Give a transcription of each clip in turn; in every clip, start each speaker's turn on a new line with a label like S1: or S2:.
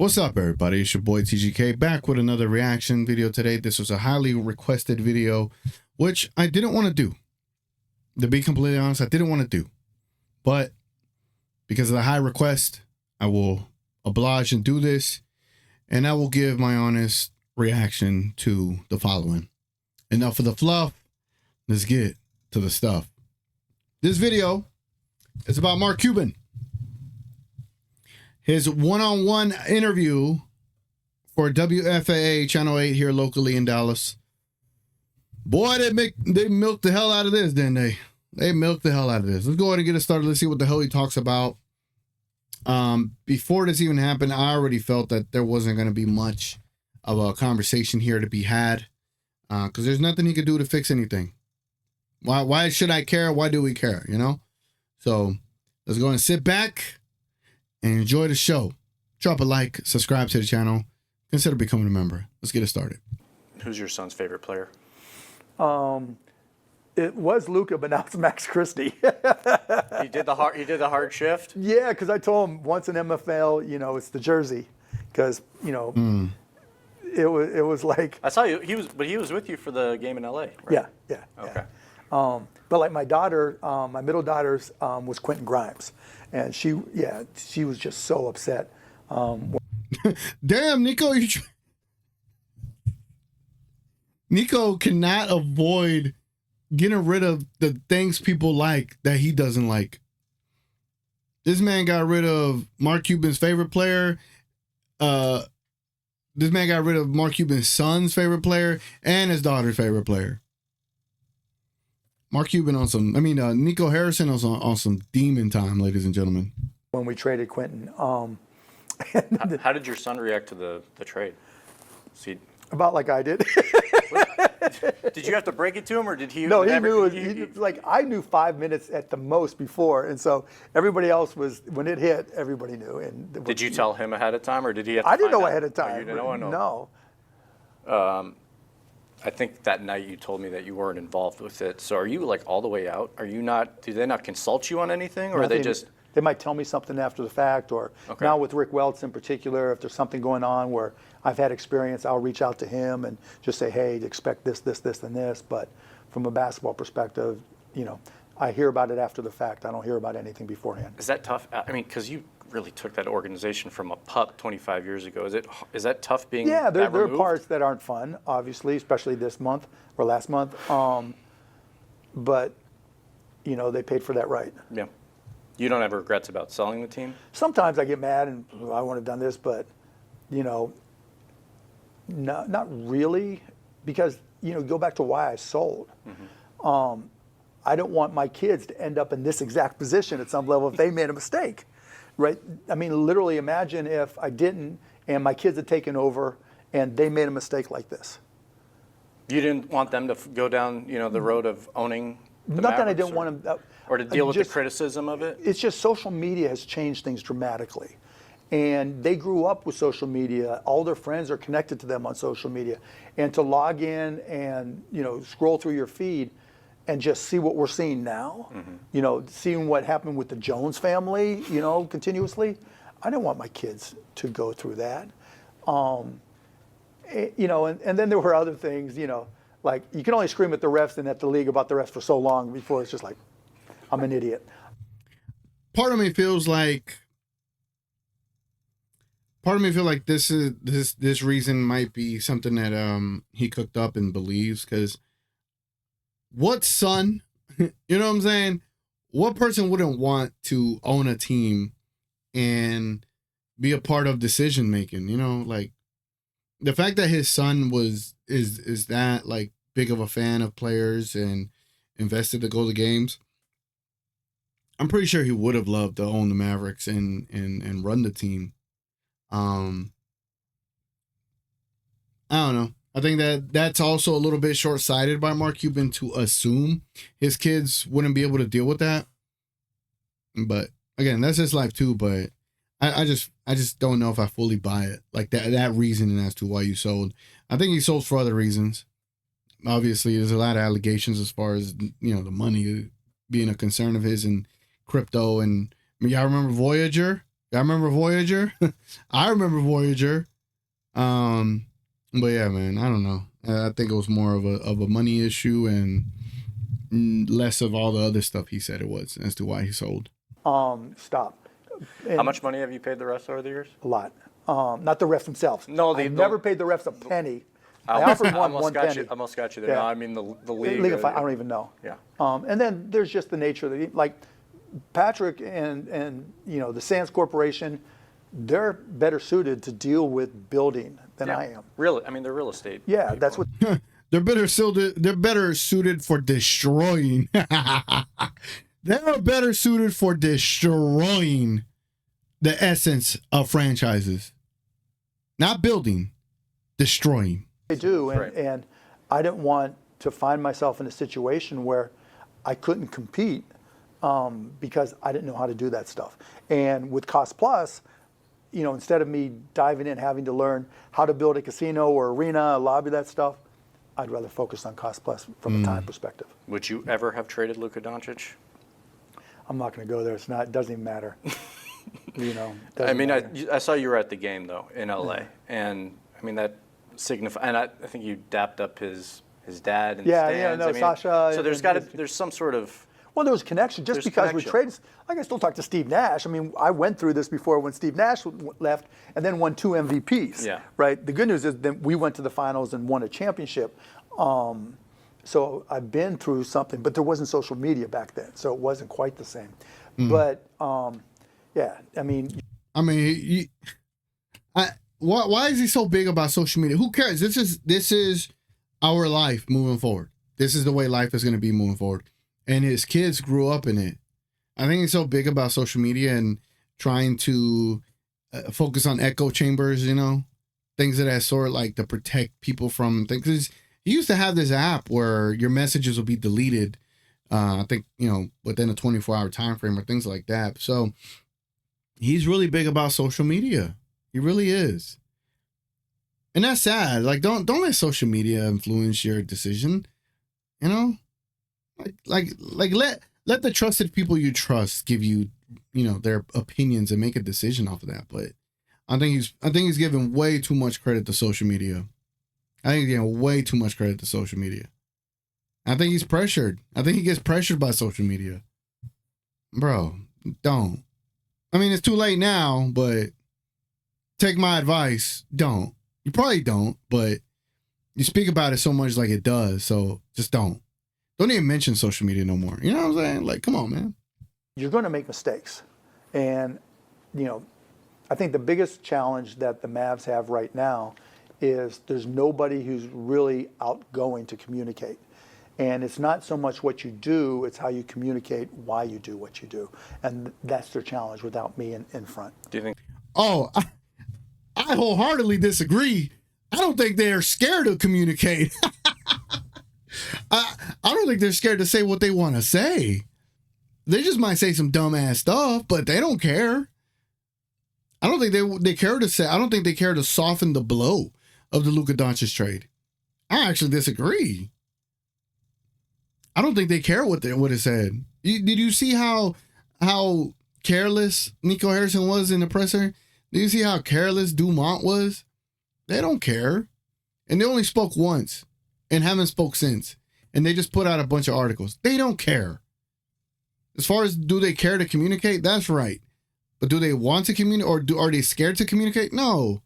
S1: What's up, everybody? It's your boy TGK back with another reaction video today. This was a highly requested video, which I didn't want to do. To be completely honest, I didn't want to do. But because of the high request, I will oblige and do this. And I will give my honest reaction to the following. Enough of the fluff. Let's get to the stuff. This video is about Mark Cuban. His one-on-one interview for WFAA Channel 8 here locally in Dallas. Boy, they milked the hell out of this, didn't they? They milked the hell out of this. Let's go ahead and get it started. Let's see what the hell he talks about. Before this even happened, I already felt that there wasn't going to be much of a conversation here to be had. Because there's nothing he could do to fix anything. Why should I care? Why do we care? You know? So let's go and sit back and enjoy the show. Drop a like, subscribe to the channel, consider becoming a member. Let's get it started.
S2: Who's your son's favorite player?
S3: It was Luka, but now it's Max Christie.
S2: He did the hard shift.
S3: Yeah, because I told him once in MFL, you know, it's the jersey, because you know, it was like
S2: I saw you. He was with you for the game in LA. Right?
S3: Yeah.
S2: Okay.
S3: Yeah. But like my daughter, my middle daughter's was Quentin Grimes, and she was just so upset.
S1: Damn, Nico, Nico cannot avoid getting rid of the things people like that he doesn't like. This man got rid of Mark Cuban's favorite player. This man got rid of Mark Cuban's son's favorite player and his daughter's favorite player. Mark Cuban on some, Nico Harrison on some demon time, ladies and gentlemen.
S3: When we traded Quentin.
S2: How did your son react to the trade?
S3: About like I did.
S2: Did you have to break it to him, or did he?
S3: No, he knew. Like I knew 5 minutes at the most before, and so everybody else was, when it hit, everybody knew. And
S2: did you tell him ahead of time, or did he have to
S3: I didn't know
S2: out?
S3: ahead of time.
S2: Oh, you didn't know?
S3: No.
S2: I think that night you told me that you weren't involved with it. So are you like all the way out? Are you not? Do they not consult you on anything, or are they just?
S3: They might tell me something after the fact, or now with Rick Welts in particular, if there's something going on where I've had experience, I'll reach out to him and just say, hey, expect this, and this. But from a basketball perspective, you know, I hear about it after the fact. I don't hear about anything beforehand.
S2: Is that tough? I mean, because you really took that organization from a pup 25 years ago. Is that tough being?
S3: Yeah, there are parts that aren't fun, obviously, especially this month or last month. But you know, they paid for that right.
S2: Yeah. You don't have regrets about selling the team? Sometimes
S3: I get mad and I wouldn't have done this, but you know, not really, because you know, go back to why I sold. I don't want my kids to end up in this exact position at some level if they made a mistake, right? I mean, literally imagine if I didn't and my kids had taken over and they made a mistake like this.
S2: You didn't want them to go down, you know, the road of owning the
S3: Not that I
S2: Mavericks,
S3: didn't want them.
S2: or to deal with the criticism of it?
S3: It's just social media has changed things dramatically. And they grew up with social media. All their friends are connected to them on social media. And to log in and, you know, scroll through your feed and just see what we're seeing now, you know, seeing what happened with the Jones family, you know, continuously. I didn't want my kids to go through that. You know, and then there were other things, you know, like you can only scream at the refs and at the league about the refs for so long before it's just like, I'm an idiot.
S1: Part of me feels like this reason might be something that he cooked up and believes, because what son, you know what I'm saying? What person wouldn't want to own a team and be a part of decision making? You know, like the fact that his son is that like big of a fan of players and invested to go to games. I'm pretty sure he would have loved to own the Mavericks and run the team. I don't know. I think that's also a little bit short-sighted by Mark Cuban to assume his kids wouldn't be able to deal with that. But again, that's his life too. But I just don't know if I fully buy it. Like that reasoning as to why you sold. I think he sold for other reasons. Obviously, there's a lot of allegations as far as, you know, the money being a concern of his and crypto. And y'all remember Voyager? I remember Voyager. I remember Voyager. But yeah, man, I don't know. I think it was more of a money issue and less of all the other stuff he said it was as to why he sold.
S3: Stop. And
S2: How much money have you paid the refs over the years?
S3: a lot. Not the refs themselves.
S2: No,
S3: I've never paid the refs a penny. I offered one penny.
S2: Almost got you there.
S3: Yeah.
S2: No, I mean the league.
S3: League of I don't even know.
S2: Yeah.
S3: And then there's just the nature of the like Patrick and the Sands Corporation, they're better suited to deal with building than I am.
S2: Really, I mean they're real estate.
S3: Yeah,
S2: people.
S3: that's what.
S1: They're better suited for destroying. They're better suited for destroying the essence of franchises. Not building, destroying.
S3: They do,
S2: Right.
S3: and I didn't want to find myself in a situation where I couldn't compete because I didn't know how to do that stuff. And with Cost Plus, instead of me diving in having to learn how to build a casino or arena, lobby, that stuff, I'd rather focus on Cost Plus from a time perspective.
S2: Would you ever have traded Luka Doncic?
S3: I'm not going to go there. It doesn't even matter.
S2: I mean,
S3: matter.
S2: I saw you were at the game though in LA, and I mean that signifies. And I think you dapped up his dad and stands. I mean,
S3: Sasha.
S2: So there's some sort of.
S3: Well, there was a connection. Just
S2: There's
S3: because we
S2: connection.
S3: traded, like I still talk to Steve Nash. I mean, I went through this before when Steve Nash left and then won 2 MVPs.
S2: Yeah.
S3: Right. The good news is that we went to the finals and won a championship. So I've been through something, but there wasn't social media back then, so it wasn't quite the same. But yeah, I mean,
S1: why is he so big about social media? Who cares? This is our life moving forward. This is the way life is going to be moving forward. And his kids grew up in it. I think he's so big about social media and trying to focus on echo chambers, things of that sort, like to protect people from things. 'Cause he used to have this app where your messages will be deleted. I think, within a 24-hour time frame or things like that. So he's really big about social media. He really is. And that's sad. Like, don't let social media influence your decision. Like let the trusted people you trust give you, their opinions and make a decision off of that. But I think he's giving way too much credit to social media. I think he's giving way too much credit to social media. I think he's pressured. I think he gets pressured by social media. Bro, don't. I mean, it's too late now, but take my advice. Don't. You probably don't, but you speak about it so much like it does, so just don't. Don't even mention social media no more. You know what I'm saying? Like, come on, man.
S3: you're going to make mistakes. And, I think the biggest challenge that the Mavs have right now is there's nobody who's really outgoing to communicate. And it's not so much what you do, it's how you communicate why you do what you do. And that's their challenge without me in front.
S2: Do you think?
S1: Oh, I wholeheartedly disagree. I don't think they're scared to communicate. I don't think they're scared to say what they want to say. They just might say some dumbass stuff, but they don't care. I don't think they care to say. I don't think they care to soften the blow of the Luka Doncic trade. I actually disagree. I don't think they care what it said. Did you see how careless Nico Harrison was in the presser? Did you see how careless Dumont was? They don't care. And they only spoke once and haven't spoke since. And they just put out a bunch of articles. They don't care. As far as do they care to communicate? That's right. But do they want to communicate, or are they scared to communicate? No.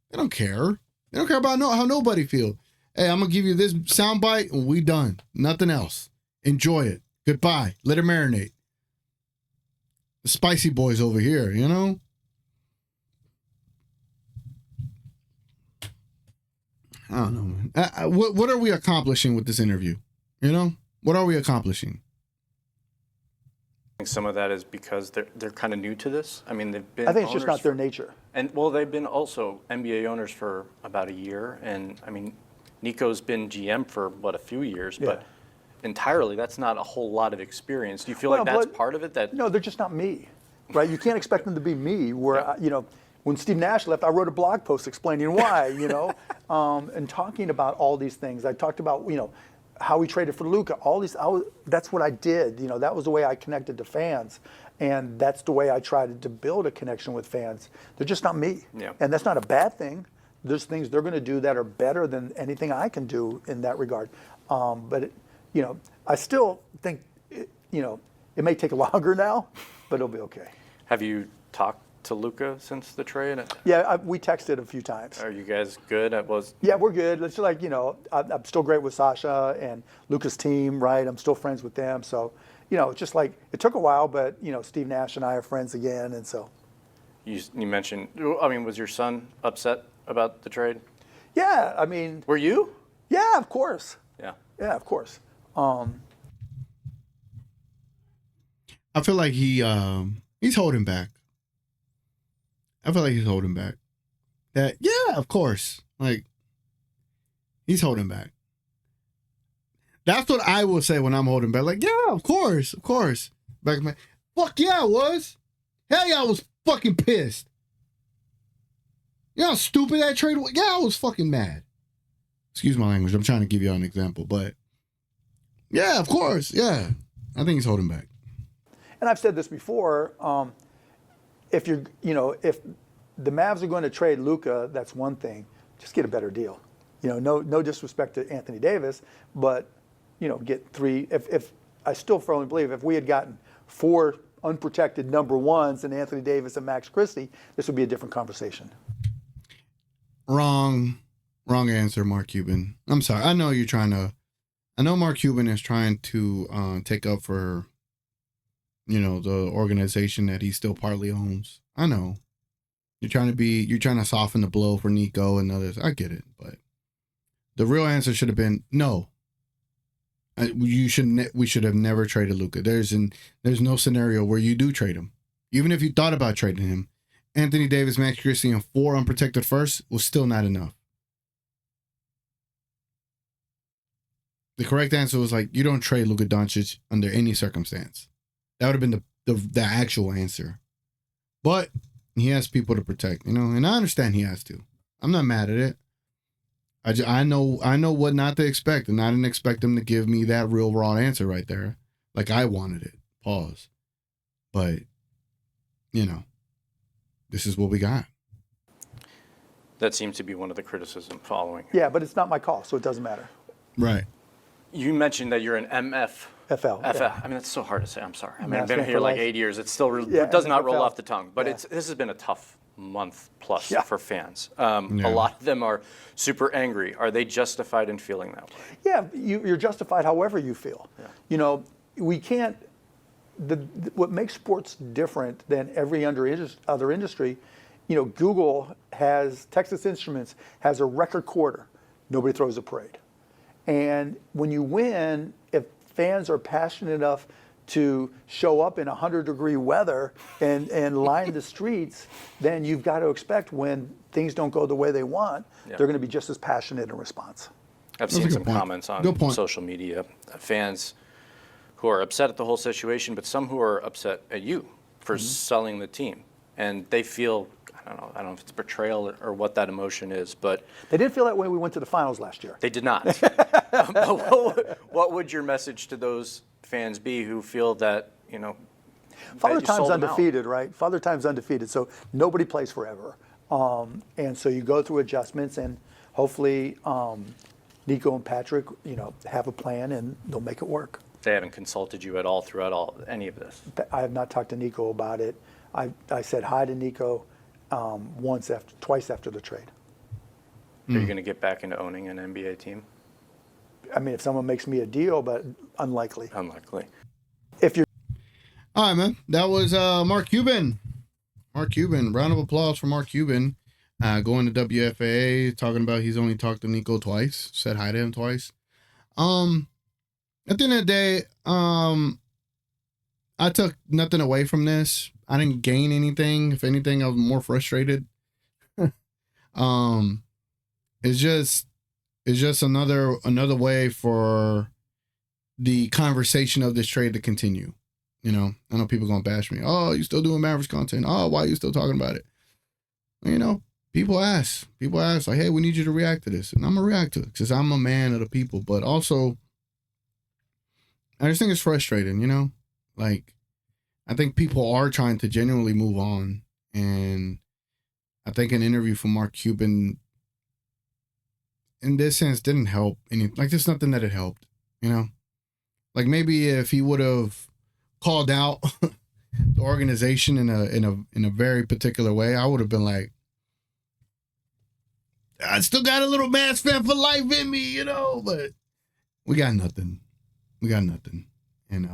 S1: They don't care. They don't care about how nobody feels. Hey, I'm going to give you this soundbite and we done. Nothing else. Enjoy it. Goodbye. Let it marinate. The spicy boys over here, you know? I don't know, man. What are we accomplishing with this interview? You know? What are we accomplishing?
S2: I think some of that is because they're kind of new to this. I mean, they've been.
S3: I think it's just not their nature.
S2: And well, they've been also NBA owners for about a year, and I mean, Nico's been GM for a few years, but entirely that's not a whole lot of experience. Do you feel like that's part of it?
S3: No, they're just not me, right? You can't expect them to be me. Where when Steve Nash left, I wrote a blog post explaining why, and talking about all these things. I talked about how we traded for Luka. All these, that's what I did. That was the way I connected to fans. And that's the way I try to build a connection with fans. They're just not me.
S2: Yeah.
S3: And that's not a bad thing. There's things they're going to do that are better than anything I can do in that regard. But, I still think, it may take longer now, but it'll be okay.
S2: Have you talked to Luka since the trade?
S3: Yeah, we texted a few times.
S2: Are you guys good?
S3: Yeah, we're good. It's like, I'm still great with Sasha and Luka's team, right? I'm still friends with them. So, just like it took a while, but, Steve Nash and I are friends again. And so.
S2: You mentioned, was your son upset about the trade?
S3: Yeah,
S2: Were you?
S3: Yeah, of course.
S2: Yeah.
S3: Yeah, of course.
S1: I feel like he's holding back. That, yeah, of course. Like, he's holding back. That's what I will say when I'm holding back. Like, yeah, of course. Back in my, fuck yeah, I was. Hell yeah, I was fucking pissed. You know how stupid that trade was? Yeah, I was fucking mad. Excuse my language. I'm trying to give you an example, but yeah, of course. Yeah. I think he's holding back.
S3: And I've said this before, if if the Mavs are going to trade Luka, that's one thing. Just get a better deal. No disrespect to Anthony Davis, but get 3. If I still firmly believe if we had gotten 4 unprotected number ones and Anthony Davis and Max Christie, this would be a different conversation.
S1: Wrong answer, Mark Cuban. I'm sorry. I know Mark Cuban is trying to take up for, the organization that he still partly owns. I know. You're trying to soften the blow for Nico and others. I get it, but the real answer should have been no. We should have never traded Luka. There's no scenario where you do trade him. Even if you thought about trading him, Anthony Davis, Max Christie, and 4 unprotected firsts was still not enough. The correct answer was you don't trade Luka Doncic under any circumstance. That would have been the actual answer. But he has people to protect, and I understand he has to. I'm not mad at it. I know what not to expect, and I didn't expect him to give me that real raw answer right there, like I wanted it. Pause. But, this is what we got.
S2: That seems to be one of the criticism following.
S3: Yeah, but it's not my call, so it doesn't matter.
S1: Right.
S2: You mentioned that you're an MF.
S3: FL.
S2: Yeah. That's so hard to say. I'm sorry. I've been
S3: Master
S2: here like 8 years. It still it does not roll off the tongue. But this has been a tough month plus for fans. A lot of them are super angry. Are they justified in feeling that way?
S3: Yeah, you're justified however you feel. Yeah. We can't. What makes sports different than every other industry, Google has, Texas Instruments has a record quarter. Nobody throws a parade. And when you win, if fans are passionate enough to show up in 100-degree weather and line the streets, then you've got to expect when things don't go the way they want, they're going to be just as passionate in response.
S2: I've seen some comments on social media, fans who are upset at the whole situation, but some who are upset at you for selling the team. And they feel, I don't know if it's betrayal or what that emotion is, but...
S3: They didn't feel that way when we went to the finals last year.
S2: They did not. What would your message to those fans be who feel that,
S3: Father Time's undefeated, right? Father Time's undefeated, so nobody plays forever. And so you go through adjustments, and hopefully Nico and Patrick, have a plan, and they'll make it work.
S2: They haven't consulted you at all throughout any of this?
S3: I have not talked to Nico about it. I said hi to Nico twice after the trade.
S2: Are you going to get back into owning an NBA team?
S3: If someone makes me a deal, but unlikely.
S2: Unlikely.
S3: If you're...
S1: All right, man. That was Mark Cuban. Mark Cuban. Round of applause for Mark Cuban. Going to WFAA, talking about he's only talked to Nico twice, said hi to him twice. At the end of the day, I took nothing away from this. I didn't gain anything. If anything, I was more frustrated. It's just another way for the conversation of this trade to continue. I know people gonna bash me. Oh, you still doing Mavericks content? Oh, why are you still talking about it? People ask like, hey, we need you to react to this, and I'm gonna react to it because I'm a man of the people. But also, I just think it's frustrating. Like, I think people are trying to genuinely move on. And I think an interview from Mark Cuban, in this sense, didn't help any. Like, there's nothing that it helped, you know? Like, maybe if he would have called out the organization in a very particular way, I would have been like, I still got a little Mavs fan for life in me, you know? But we got nothing. We got nothing. And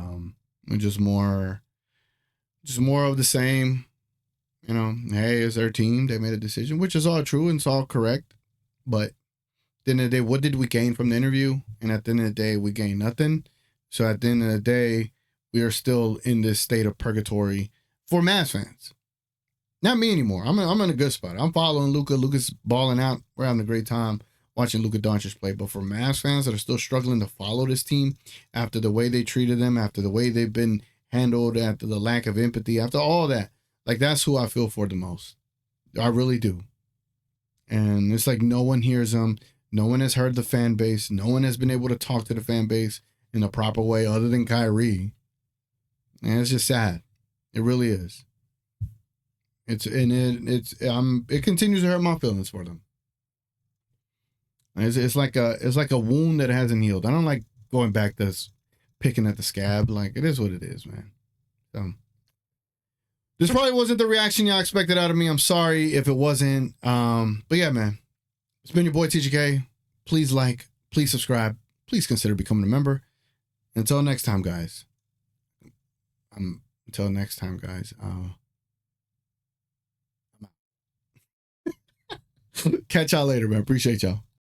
S1: we're just more of the same. You know, hey, it's their team. They made a decision, which is all true and it's all correct. But at the end of the day, what did we gain from the interview? And at the end of the day, we gained nothing. So at the end of the day, we are still in this state of purgatory for Mavs fans. Not me anymore. I'm in a good spot. I'm following Luka. Luka's balling out. We're having a great time watching Luka Doncic play. But for Mavs fans that are still struggling to follow this team after the way they treated them, after the way they've been handled, after the lack of empathy, after all that, like, that's who I feel for the most. I really do. And it's like no one hears them. No one has heard the fan base. No one has been able to talk to the fan base in a proper way other than Kyrie. And it's just sad. It really is. It continues to hurt my feelings for them. It's like a wound that hasn't healed. I don't like going back to picking at the scab. Like, it is what it is, man. So this probably wasn't the reaction y'all expected out of me. I'm sorry if it wasn't. But yeah, man. It's been your boy TGK. Please like, please subscribe, please consider becoming a member. Until next time, guys. Catch y'all later, man. Appreciate y'all.